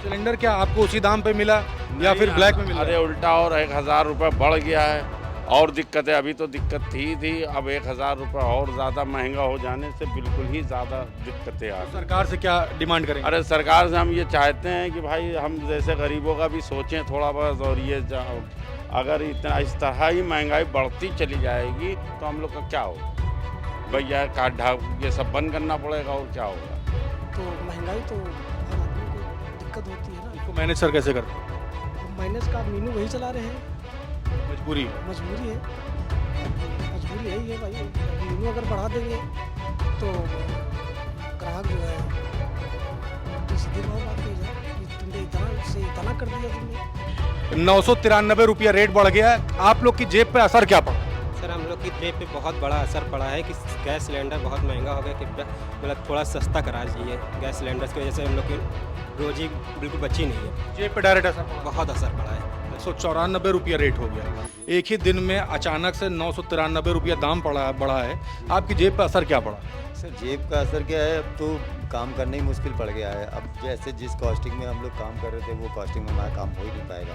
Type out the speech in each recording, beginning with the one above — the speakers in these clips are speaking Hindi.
सिलेंडर क्या आपको उसी दाम पे मिला या फिर ब्लैक में मिला? अरे उल्टा और 1,000 रुपये बढ़ गया है और दिक्कतें अभी तो दिक्कत थी अब 1,000 रुपये और ज़्यादा महंगा हो जाने से बिल्कुल ही ज़्यादा दिक्कतें आ गई। सरकार से क्या डिमांड करेंगे? अरे सरकार से हम ये चाहते हैं कि भाई हम जैसे गरीबों का भी सोचें थोड़ा बहुत और अगर इतना इस तरह ही महंगाई बढ़ती चली जाएगी तो हम लोग का क्या होगा भैया काट ढाक ये सब बंद करना पड़ेगा और क्या होगा। तो महंगाई तो हर आदमी को दिक्कत होती है ना। इसको मैनेज सर कैसे करते हैं? अब माइनस का मीनू वही चला रहे हैं, मजबूरी। मजबूरी है। मजबूरी यही है भाई, मीनू अगर बढ़ा देंगे तो ग्राहक जो है तो सीधे भाव बात कही जाए कि तुमने इतना से इतना कर दिया तुमने। 993 रुपया रेट बढ़ गया है, आप लोग की जेब पे असर क्या पड़ा? सर हम लोग की जेब पे बहुत बड़ा असर पड़ा है कि गैस सिलेंडर बहुत महंगा हो गया कि मतलब थोड़ा सस्ता करा दीजिए। गैस सिलेंडर की वजह से हम लोग की रोजी बिल्कुल बची नहीं है, जेब पे डायरेक्ट असर पड़ा। बहुत असर पड़ा है। 194 रुपया रेट हो गया, एक ही दिन में अचानक से 993 रुपया दाम बढ़ा है, आपकी जेब पे असर क्या पड़ा? सर जेब का असर क्या है, अब तो काम करना ही मुश्किल पड़ गया है। अब जैसे जिस कॉस्टिंग में हम लोग काम कर रहे थे वो कॉस्टिंग में हमारा काम हो ही नहीं पाएगा।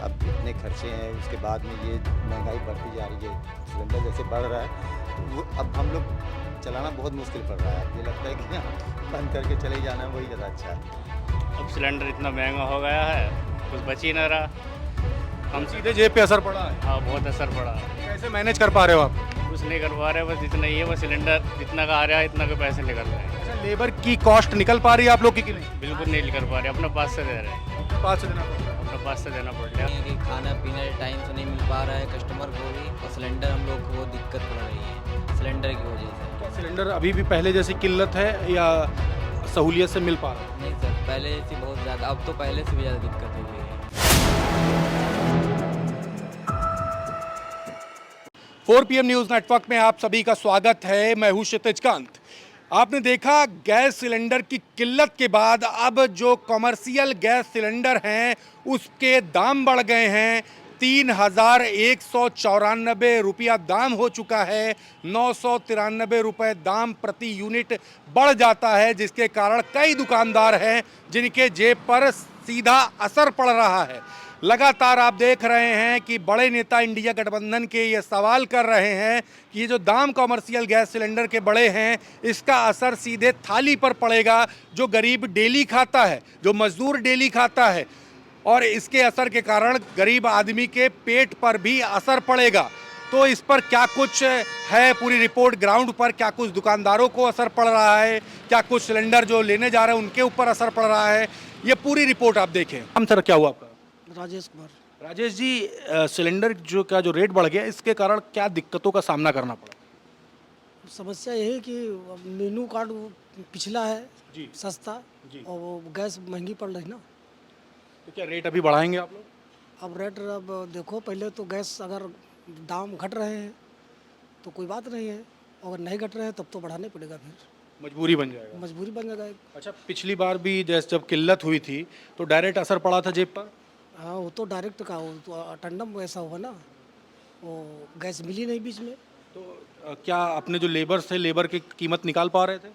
अब इतने खर्चे हैं, उसके बाद में ये महंगाई बढ़ती जा रही है, सिलेंडर जैसे बढ़ रहा है तो वो अब हम लोग चलाना बहुत मुश्किल पड़ रहा है। ये लगता है कि बंद करके चले जाना वही ज़्यादा अच्छा है। अब सिलेंडर इतना महंगा हो गया है कुछ बच ही न रहा। हम सीधे जेब पे असर पड़ा है। हाँ बहुत असर पड़ा। कैसे मैनेज कर पा रहे हो आप? कुछ नहीं कर पा रहे, बस इतना ही है, बस सिलेंडर जितना का आ रहा है इतना के पैसे निकल रहे हैं। अच्छा, लेबर की कॉस्ट निकल पा रही है आप लोग की कि नहीं? बिल्कुल नहीं कर पा रहे, अपने पास से दे रहे हैं, पास से देना पड़ रहा है। अपने पास से देना पड़ रहा है। कि खाना पीना टाइम से नहीं मिल पा रहा है कस्टमर को भी, और सिलेंडर हम लोग को दिक्कत पड़ रही है सिलेंडर की वजह से। क्या सिलेंडर अभी भी पहले जैसी किल्लत है या सहूलियत से मिल पा रहा है? नहीं सर, पहले से बहुत ज़्यादा, अब तो पहले से भी ज़्यादा दिक्कत हो गई है। 4 PM न्यूज़ नेटवर्क में आप सभी का स्वागत है। मैं हूं क्षितिज कांत। आपने देखा गैस सिलेंडर की किल्लत के बाद अब जो कमर्शियल गैस सिलेंडर हैं उसके दाम बढ़ गए हैं। 3,194 रुपया दाम हो चुका है। 993 रुपये दाम प्रति यूनिट बढ़ जाता है, जिसके कारण कई दुकानदार हैं जिनके जेब पर सीधा असर पड़ रहा है। लगातार आप देख रहे हैं कि बड़े नेता इंडिया गठबंधन के ये सवाल कर रहे हैं कि ये जो दाम कमर्शियल गैस सिलेंडर के बढ़े हैं इसका असर सीधे थाली पर पड़ेगा, जो गरीब डेली खाता है, जो मजदूर डेली खाता है, और इसके असर के कारण गरीब आदमी के पेट पर भी असर पड़ेगा। तो इस पर क्या कुछ है पूरी रिपोर्ट ग्राउंड पर, क्या कुछ दुकानदारों को असर पड़ रहा है, क्या कुछ सिलेंडर जो लेने जा रहे हैं उनके ऊपर असर पड़ रहा है, ये पूरी रिपोर्ट आप देखें। हम सर क्या हुआ आपका? राजेश कुमार। राजेश जी, सिलेंडर जो रेट बढ़ गया इसके कारण क्या दिक्कतों का सामना करना पड़ा? समस्या यही है कि अब मेनू कार्ड वो पिछला है जी। सस्ता जी। और वो गैस महंगी पड़ रही ना। तो क्या रेट अभी बढ़ाएंगे आप लोग? अब रेट अब देखो, पहले तो गैस अगर दाम घट रहे हैं तो कोई बात नहीं है, अगर नहीं घट रहे हैं तब तो बढ़ाने पड़ेगा, फिर मजबूरी बन जाएगा। मजबूरी बन जाएगा। अच्छा, पिछली बार भी जैसे जब किल्लत हुई थी तो डायरेक्ट असर पड़ा था जेब पर? हाँ, वो तो डायरेक्ट का, वो तो अटेंडम ऐसा हुआ ना, वो गैस मिली नहीं बीच में। तो क्या अपने जो लेबर थे, लेबर की कीमत निकाल पा रहे थे?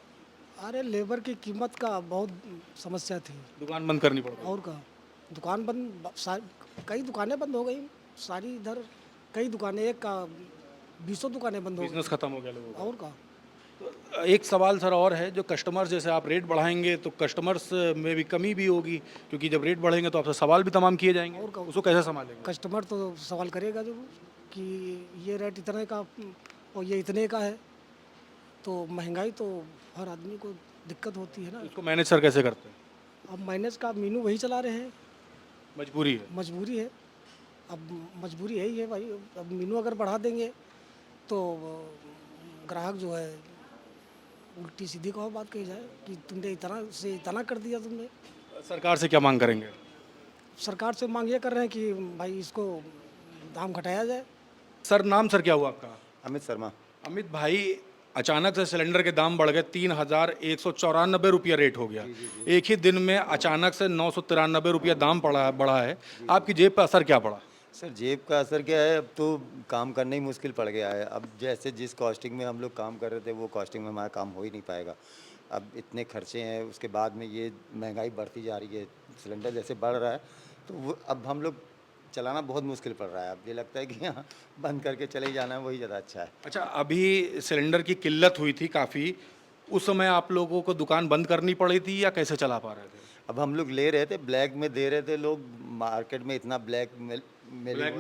अरे लेबर की कीमत का बहुत समस्या थी। दुकान बंद करनी पड़ गई। और का दुकान बंद, कई दुकानें बंद हो गई सारी। इधर कई दुकानें, एक का 20 दुकानें बंद हो गई। बिजनेस खत्म हो गया लोगों का। और का एक सवाल सर और है, जो कस्टमर्स, जैसे आप रेट बढ़ाएंगे तो कस्टमर्स में भी कमी भी होगी, क्योंकि जब रेट बढ़ेंगे तो आपसे सवाल भी तमाम किए जाएंगे, और उसको कैसे संभालेंगे? कस्टमर तो सवाल करेगा जरूर कि ये रेट इतने का और ये इतने का है, तो महंगाई तो हर आदमी को दिक्कत होती है ना। इसको मैनेज सर कैसे करते हैं? अब माइनस का मीनू वही चला रहे हैं, मजबूरी है। मजबूरी है। अब मजबूरी यही है भाई, अब मीनू अगर बढ़ा देंगे तो ग्राहक जो है उल्टी सीधी कहो बात कही जाए कि तुमने इतना से इतना कर दिया तुमने। सरकार से क्या मांग करेंगे? सरकार से मांग ये कर रहे हैं कि भाई इसको दाम घटाया जाए। सर नाम सर क्या हुआ आपका? अमित शर्मा। अमित भाई, अचानक से सिलेंडर के दाम बढ़ गए, 3,194 रुपया रेट हो गया, एक ही दिन में अचानक से 993 रुपया दाम बढ़ा है, आपकी जेब पर असर क्या पड़ा? सर जेब का असर क्या है, अब तो काम करना ही मुश्किल पड़ गया है। अब जैसे जिस कॉस्टिंग में हम लोग काम कर रहे थे वो कॉस्टिंग में हमारा काम हो ही नहीं पाएगा। अब इतने खर्चे हैं, उसके बाद में ये महंगाई बढ़ती जा रही है, सिलेंडर जैसे बढ़ रहा है तो वो अब हम लोग चलाना बहुत मुश्किल पड़ रहा है। अब ये लगता है कि हाँ बंद करके चले ही जाना वही ज़्यादा अच्छा है। अच्छा, अभी सिलेंडर की किल्लत हुई थी काफ़ी, उस समय आप लोगों को दुकान बंद करनी पड़ी थी या कैसे चला पा रहे थे? अब हम लोग ले रहे थे, ब्लैक में दे रहे थे लोग, मार्केट में इतना ब्लैक में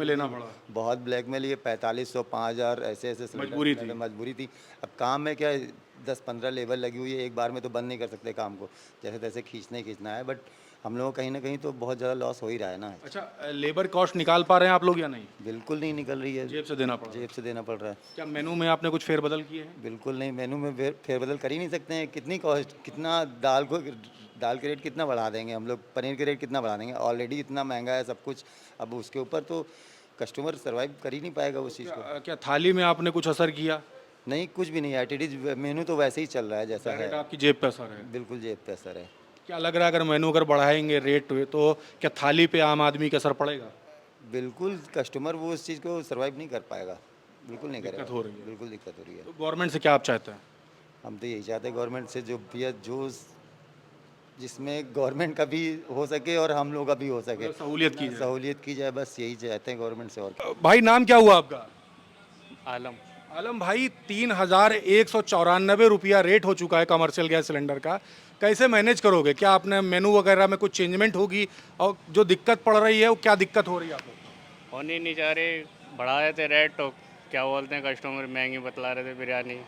लेना पड़ा। बहुत ब्लैक में लिए, 4500 5000 ऐसे ऐसे सिलेंडर मजबूरी मिला थी। था, मजबूरी थी। अब काम में क्या है, 10-15 लेबर लगी हुई है, एक बार में तो बंद नहीं कर सकते काम को, जैसे तैसे खींचना ही खींचना है। बट हम लोगों को कहीं ना कहीं तो बहुत ज़्यादा लॉस हो ही रहा है ना। अच्छा, लेबर कॉस्ट निकाल पा रहे हैं आप लोग या नहीं? बिल्कुल नहीं निकल रही है, जेब से देना पड़ा। जेब से देना पड़ रहा है। क्या मेनू में आपने कुछ फेरबदल किए हैं? बिल्कुल नहीं, मेनू में फेरबदल कर ही नहीं सकते हैं। कितनी कॉस्ट, कितना दाल के रेट कितना बढ़ा देंगे हम लोग, पनीर के रेट कितना बढ़ा देंगे, ऑलरेडी इतना महंगा है सब कुछ। अब उसके ऊपर तो कस्टमर सर्वाइव कर ही नहीं पाएगा उस चीज़ को। क्या थाली में आपने कुछ असर किया? नहीं, कुछ भी नहीं, एटीडीज मेनू तो वैसे ही चल रहा है जैसा है। डायरेक्ट आपकी जेब पे असर है? बिल्कुल जेब पे असर है। क्या लग रहा है अगर मेनू अगर बढ़ाएंगे रेट तो क्या थाली पे आम आदमी का असर पड़ेगा? बिल्कुल कस्टमर वो उस चीज़ को सर्वाइव नहीं कर पाएगा, बिल्कुल नहीं करेगा। हो रही है। बिल्कुल दिक्कत हो रही है। तो गवर्नमेंट से क्या आप चाहते हैं? हम तो यही चाहते हैं गवर्नमेंट से, जो भैया जो जिसमें गवर्नमेंट का भी हो सके और हम लोग का भी हो सके, सहूलियत की जाए। सहूलियत की जाए, बस यही चाहते हैं गवर्नमेंट से। और क्या। भाई नाम क्या हुआ आपका? आलम। आलम भाई, 3194 रुपया रेट हो चुका है कमर्शियल गैस सिलेंडर का, कैसे मैनेज करोगे? क्या आपने मेनू वगैरह में कुछ चेंजमेंट होगी? और जो दिक्कत पड़ रही है वो क्या दिक्कत हो रही है आप लोग को? होनी नहीं चाह रही, बढ़ा रहे थे रेट तो क्या बोलते हैं, कस्टमर महंगी बतला रहे थे बिरयानी,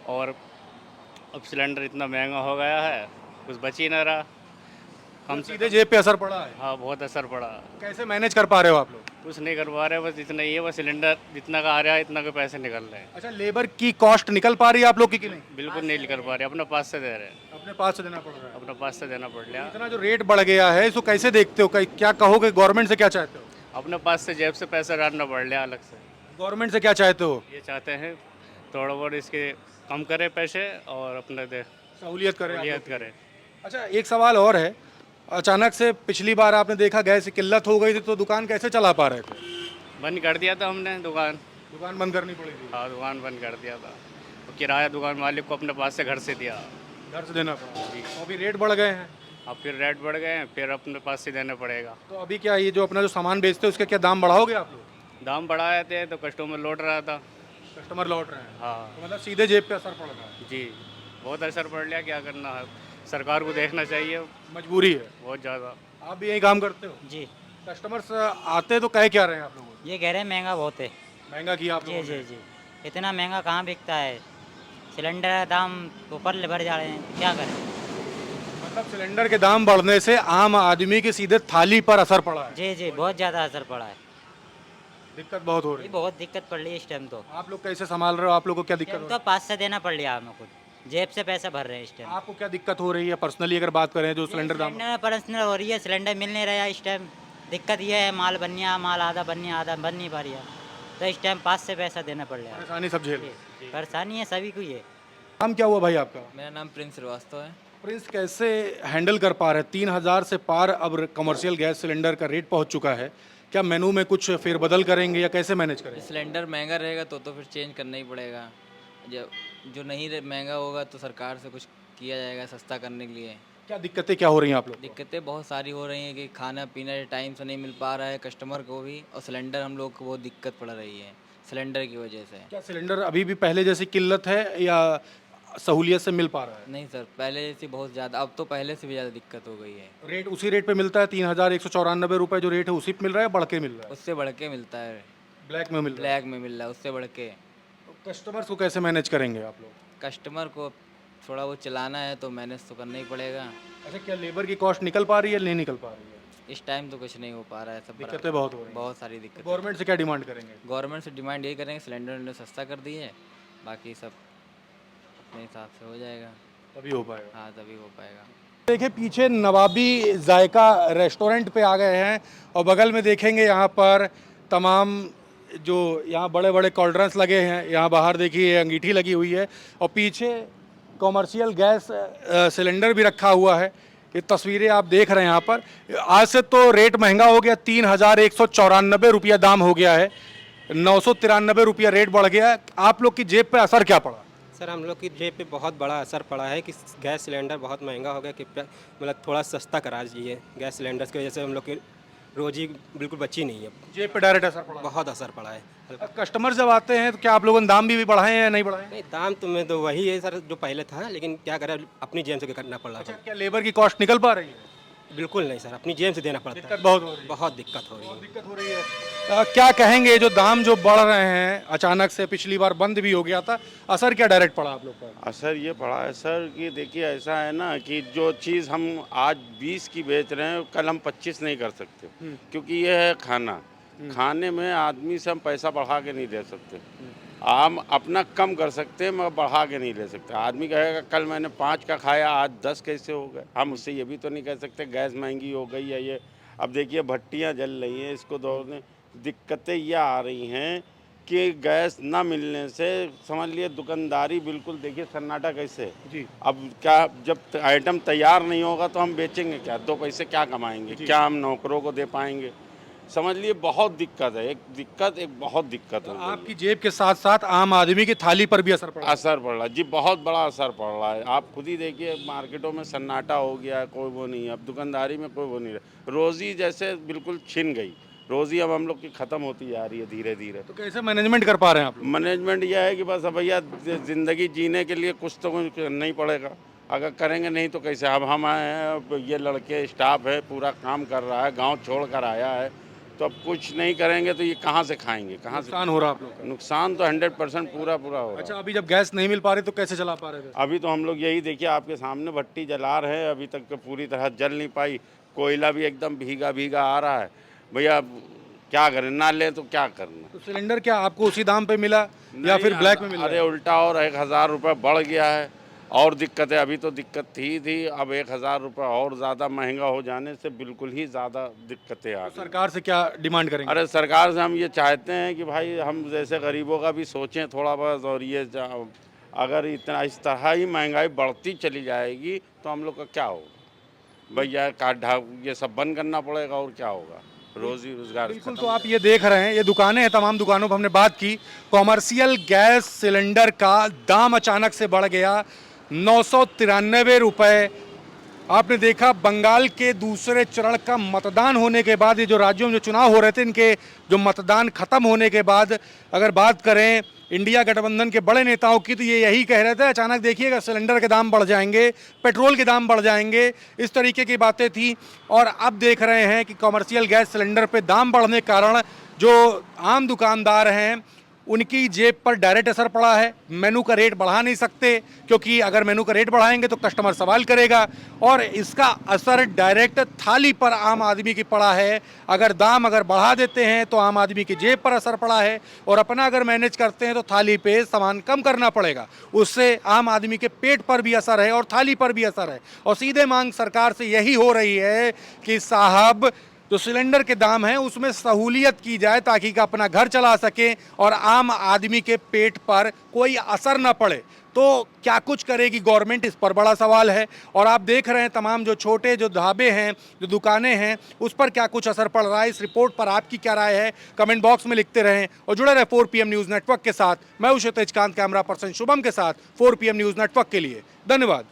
और अब सिलेंडर इतना महंगा हो गया है कुछ बच ही ना रहा। हम सीधे जेब पे असर पड़ा है? हाँ, बहुत असर पड़ा। कैसे मैनेज कर पा रहे हो आप लोग? कुछ नहीं कर पा रहे, बस इतना ही है, बस सिलेंडर जितना का आ रहा है इतना के पैसे निकल रहे हैं। अच्छा, लेबर की कॉस्ट निकल पा रही है आप लोग की कि नहीं? बिल्कुल नहीं निकल पा रहे, अपने पास से दे रहे हैं, अपने पास से देना पड़ रहा है। अपने पास से देना पड़ रहा है। इतना जो रेट बढ़ गया है इसको कैसे देखते हो? क्या कहोगे? गवर्नमेंट से क्या चाहते हो? अपने पास से जेब से पैसा डालना पड़ रहा है अलग से। गवर्नमेंट से क्या चाहते हो? ये चाहते हैं थोड़ा बहुत इसके कम करे पैसे और अपने दे सहूलियत करें आप लोग। सहूलियत करे। अच्छा, एक सवाल और है, अचानक से पिछली बार आपने देखा गैस की किल्लत हो गई थी तो दुकान कैसे चला पा रहे थे? बंद कर दिया था हमने दुकान। दुकान बंद करनी पड़ी थी? हाँ, दुकान बंद कर दिया था। तो किराया दुकान मालिक को अपने पास से घर से दिया। घर से देना पड़ा। तो अभी रेट बढ़ गए हैं, अब फिर रेट बढ़ गए हैं, फिर अपने पास से देना पड़ेगा। तो अभी क्या ये जो अपना जो सामान बेचते हो उसके क्या दाम बढ़ाओगे आप लोग? दाम बढ़ाए थे तो कस्टमर लौट रहा था। कस्टमर लौट रहे हैं? हाँ तो मतलब सीधे जेब पे असर पड़ रहा है? जी, बहुत असर पड़ रहा है, क्या करना है, सरकार को देखना चाहिए। मजबूरी है। बहुत ज़्यादा। आप भी यही काम करते हो? जी, कस्टमर्स आते तो कह क्या रहे हैं आप लोगों को? ये कह रहे हैं महंगा बहुत है। महंगा किया आप जी लोगों जी ने? जी, इतना महंगा कहाँ बिकता है, सिलेंडर का दाम ऊपर बढ़ जा रहे हैं, क्या करें। मतलब सिलेंडर के दाम बढ़ने से आम आदमी की सीधे थाली पर असर पड़ा है? जी जी, बहुत ज़्यादा असर पड़ा है, दिक्कत बहुत हो रही ये है। बहुत दिक्कत पड़ रही है इस टाइम। तो आप लोग कैसे संभाल रहे हो? आप लोग को क्या दिक्कत हो टाइम रही तो पास से देना पड़ रहा है हमें, खुद जेब से पैसा भर रहे हैं इस है? टाइम। आपको क्या दिक्कत हो रही है पर्सनली अगर बात करें जो सिलेंडर दाम? सिलेंडर पर्सनल हो रही है, सिलेंडर मिल नहीं रहा है इस टाइम। दिक्कत ये है, माल बनिया, माल आधा बनिया, आधा बन नहीं पा रही है, तो इस टाइम पास से पैसा देना पड़ रहा है। परेशानी सब झेल रहे हो। परेशानी है सभी को ये। नाम क्या हुआ भाई आपका? मेरा नाम प्रिंस श्रीवास्तव है। प्रिंस, कैसे हैंडल कर पा रहे हैं? 3000 से पार अब कमर्शियल गैस सिलेंडर का रेट पहुंच चुका है, क्या मेनू में कुछ फेरबदल करेंगे या कैसे मैनेज करेंगे? सिलेंडर महंगा रहेगा तो फिर चेंज करना ही पड़ेगा। जो नहीं महंगा होगा तो सरकार से कुछ किया जाएगा सस्ता करने के लिए। क्या दिक्कतें क्या हो रही हैं आप लोग को? दिक्कतें बहुत सारी हो रही हैं कि खाना पीना टाइम से नहीं मिल पा रहा है कस्टमर को भी, और सिलेंडर हम लोग को बहुत दिक्कत पड़ रही है सिलेंडर की वजह से। क्या सिलेंडर अभी भी पहले जैसी किल्लत है या सहूलियत से मिल पा रहा है? नहीं सर, पहले से बहुत ज़्यादा, अब तो पहले से भी ज़्यादा दिक्कत हो गई है। रेट उसी रेट पे मिलता है? 3194 रुपये जो रेट है उसी पे मिल रहा है, बढ़ के मिल रहा है? उससे बढ़ के मिलता है, ब्लैक में मिल रहा ब्लैक में मिल रहा है उससे बढ़ के। है? तो कस्टमर्स को कैसे मैनेज करेंगे आप लोग? कस्टमर को थोड़ा वो चलाना है तो मैनेज तो करना ही पड़ेगा। अच्छा, क्या लेबर की कॉस्ट निकल पा रही है नहीं निकल पा रही है? इस टाइम तो कुछ नहीं हो पा रहा है, सब दिक्कतें बहुत हो रही हैं। बहुत सारी दिक्कत। गवर्नमेंट से क्या डिमांड करेंगे? गवर्नमेंट से डिमांड यही करेंगे सिलेंडर ने सस्ता कर दी है, बाकी सब अपने हिसाब से हो जाएगा। तभी हो पाएगा। हाँ, तभी हो पाएगा। देखिए, पीछे नवाबी जायका रेस्टोरेंट पे आ गए हैं और बगल में देखेंगे यहाँ पर तमाम जो यहाँ बड़े बड़े कोल्ड ड्रिंक्स लगे हैं। यहाँ बाहर देखिए अंगीठी लगी हुई है और पीछे कॉमर्शियल गैस सिलेंडर भी रखा हुआ है। ये तस्वीरें आप देख रहे हैं यहाँ पर। आज से तो रेट महंगा हो गया, 3194 रुपया दाम हो गया है, 993 रुपया रेट बढ़ गया है। आप लोग की जेब पे असर क्या पड़ा? सर हम लोग की जेब पे बहुत बड़ा असर पड़ा है कि गैस सिलेंडर बहुत महंगा हो गया कि मतलब थोड़ा सस्ता करा दीजिए गैस सिलेंडर की वजह से हम लोग की रोजी बिल्कुल बची नहीं है। जेब पे डायरेक्ट असर पड़ा बहुत असर पड़ा है। है। कस्टमर जब आते हैं तो क्या आप लोगों ने दाम भी बढ़ाए हैं या नहीं बढ़ाए हैं? नहीं दाम तो में तो वही है सर जो पहले था, लेकिन क्या करें अपनी जेब से करना पड़ रहा अच्छा, था। क्या लेबर की कॉस्ट निकल पा रही है? बिल्कुल नहीं सर, अपनी जेब से देना पड़ता दिक्कत है। बहुत हो रही है। बहुत दिक्कत हो रही है। दिक्कत हो रही है। क्या कहेंगे जो दाम जो बढ़ रहे हैं अचानक से, पिछली बार बंद भी हो गया था, असर क्या डायरेक्ट पड़ा आप लोग पर? असर ये पड़ा है सर कि देखिए ऐसा है ना कि जो चीज़ हम आज 20 की बेच रहे हैं कल हम 25 नहीं कर सकते, क्योंकि ये है खाना। खाने में आदमी से हम पैसा बढ़ा के नहीं दे सकते। हम अपना कम कर सकते हैं मगर बढ़ा के नहीं ले सकते। आदमी कहेगा कल मैंने 5 का खाया आज 10 कैसे हो गए। हम उससे ये भी तो नहीं कह सकते गैस महंगी हो गई है ये। अब देखिए भट्टियाँ जल रही हैं, इसको दौड़ने दिक्कतें ये आ रही हैं कि गैस ना मिलने से समझ लिए दुकानदारी बिल्कुल देखिए सन्नाटा कैसे है। जी। अब क्या जब आइटम तैयार नहीं होगा तो हम बेचेंगे क्या, 2 पैसे क्या कमाएंगे, क्या हम नौकरों को दे पाएंगे। समझ लिए बहुत दिक्कत है, एक बहुत दिक्कत है। आपकी जेब के साथ साथ आम आदमी की थाली पर भी असर पड़ा? असर पड़ रहा है जी, बहुत बड़ा असर पड़ रहा है। आप खुद ही देखिए मार्केटों में सन्नाटा हो गया है, कोई वो नहीं है। अब दुकानदारी में कोई वो नहीं रहा। रोज़ी जैसे बिल्कुल छिन गई, रोज़ी अब हम लोग की ख़त्म होती जा रही है धीरे धीरे। तो कैसे मैनेजमेंट कर पा रहे हैं आप लोग? मैनेजमेंट यह है कि बस अब भैया ज़िंदगी जीने के लिए कुछ तो कुछ करना ही पड़ेगा। अगर करेंगे नहीं तो कैसे। अब हम आए हैं, अब ये लड़के स्टाफ है पूरा काम कर रहा है, गाँव छोड़ कर आया है, तो अब कुछ नहीं करेंगे तो ये कहाँ से खाएंगे, कहाँ से। नुकसान हो रहा है आप लोग का? नुकसान तो 100% पूरा हो रहा है। अच्छा, अभी जब गैस नहीं मिल पा रही तो कैसे चला पा रहे थे? अभी तो हम लोग यही देखिए आपके सामने भट्टी जला रहे हैं, अभी तक तो पूरी तरह जल नहीं पाई। कोयला भी एकदम भीगा भीगा आ रहा है। भैया क्या करें, ना ले तो क्या करना। तो सिलेंडर क्या आपको उसी दाम पे मिला या फिर ब्लैक में मिला? अरे उल्टा और 1000 रुपये बढ़ गया है और दिक्कत है। अभी तो दिक्कत थी अब 1000 रुपये और ज़्यादा महंगा हो जाने से बिल्कुल ही ज़्यादा दिक्कतें आ गई। सरकार से क्या डिमांड करेंगे? अरे सरकार से हम ये चाहते हैं कि भाई हम जैसे गरीबों का भी सोचें थोड़ा बहुत। और ये अगर इतना इस तरह ही महंगाई बढ़ती चली जाएगी तो हम लोग का क्या होगा भैया। काट ढाक ये सब बंद करना पड़ेगा और क्या होगा, रोजी रोजगार। बिल्कुल। तो आप ये देख रहे हैं, ये दुकानें हैं, तमाम दुकानों पर हमने बात की। कॉमर्शियल गैस सिलेंडर का दाम अचानक से बढ़ गया 993 रुपये। आपने देखा बंगाल के दूसरे चरण का मतदान होने के बाद, ये जो राज्यों में जो चुनाव हो रहे थे इनके जो मतदान खत्म होने के बाद अगर बात करें इंडिया गठबंधन के बड़े नेताओं की, तो ये यही कह रहे थे अचानक देखिएगा सिलेंडर के दाम बढ़ जाएंगे, पेट्रोल के दाम बढ़ जाएंगे, इस तरीके की बातें थी। और अब देख रहे हैं कि कॉमर्शियल गैस सिलेंडर पे दाम बढ़ने के कारण जो आम दुकानदार हैं उनकी जेब पर डायरेक्ट असर पड़ा है। मेनू का रेट बढ़ा नहीं सकते, क्योंकि अगर मेनू का रेट बढ़ाएंगे तो कस्टमर सवाल करेगा, और इसका असर डायरेक्ट थाली पर आम आदमी की पड़ा है। अगर बढ़ा देते हैं तो आम आदमी की जेब पर असर पड़ा है, और अपना अगर मैनेज करते हैं तो थाली पे सामान कम करना पड़ेगा। उससे आम आदमी के पेट पर भी असर है और थाली पर भी असर है। और सीधे मांग सरकार से यही हो रही है कि साहब जो सिलेंडर के दाम हैं उसमें सहूलियत की जाए ताकि कि अपना घर चला सकें और आम आदमी के पेट पर कोई असर न पड़े। तो क्या कुछ करेगी गवर्नमेंट, इस पर बड़ा सवाल है। और आप देख रहे हैं तमाम जो छोटे जो ढाबे हैं, जो दुकानें हैं, उस पर क्या कुछ असर पड़ रहा है। इस रिपोर्ट पर आपकी क्या राय है, कमेंट बॉक्स में लिखते रहें और जुड़े रहे 4 PM न्यूज़ नेटवर्क के साथ। मैं हूं तेजकांत, कैमरा पर्सन शुभम के साथ 4 PM न्यूज़ नेटवर्क के लिए। धन्यवाद।